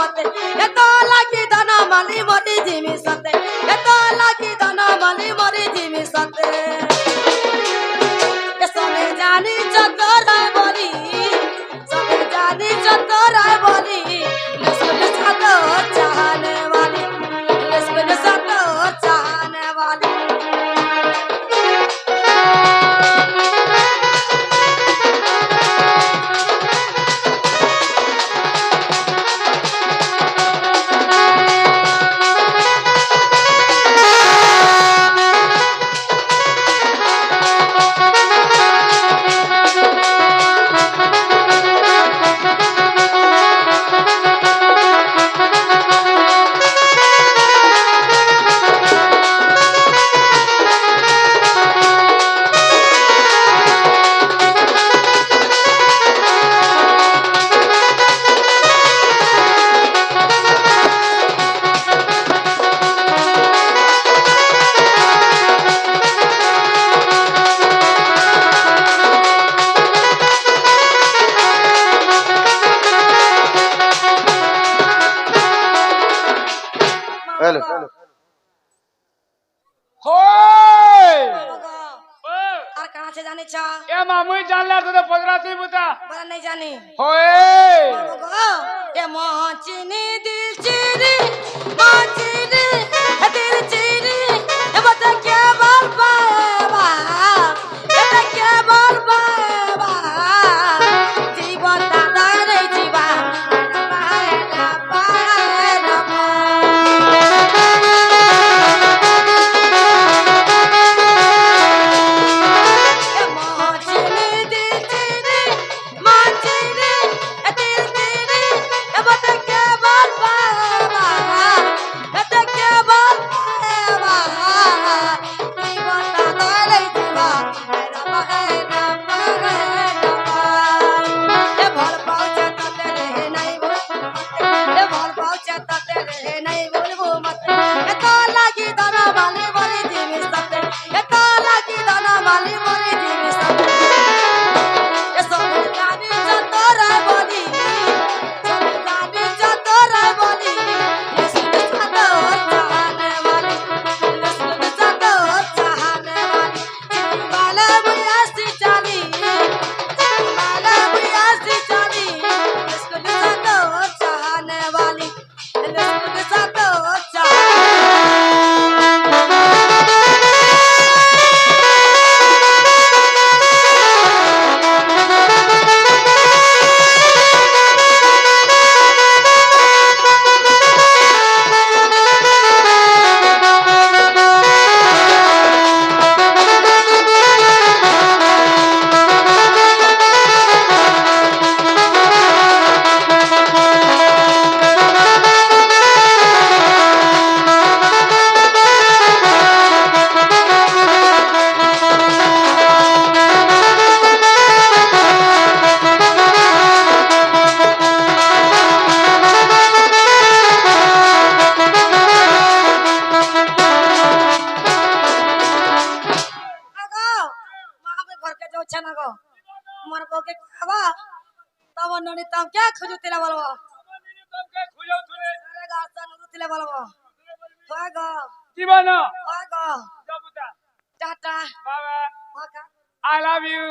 মতে এত লাগি ধন মালি মরি জিমি সতে এত লাগি ধন মালি মরি জিমি সতে সবে জানি চতরায় বলি সবে জানি চতরায় বলি লিসন সাত চাহনে वाली লিসন সাত চাহনে वाली हेलो होय আর कहां से जाने चा ए मामुई जानला तो पगराती बुता बड़ा नहीं जानी होय ये मोचिनी दिल चिरी मोचिनी दिल चिरी ये बता क्या बोल पाएगा ये क्या बोल पाएगा जीवन दादा नहीं जीवा ना पाए ना मोचिनी दिल चिरी मोचिनी दिल चिरी ये बता क्या बोल पाएगा ये क्या बोल पाएगा जीवन दादा नहीं जीवा ना पाए ना ये भर पाऊँ तो तेरे नहीं बोल ये भर पाऊँ तो तेरे नहीं बोलबो मत ये तो लगी दाना वाली बोली जीवी सते ये तो लगी दाना वाली बोली जीवी सते ये सब जानी चतरा बोली सब जानी चतरा बोली ये सुन सतो चाहने वाली ये सुन सतो चाहने वाली वाला बुया सी चाली वाला बुया सी चाली ये सुन सतो चाहने वाली ये सुन सतो मोर बोके खावा तब ननी तब क्या खजुतिला बोलबो तुमके खुजो तुरे अरे गासा नुरुतिला बोलबो होय गो जीवन होय गो जबुता टाटा बाबा होका आई लव यू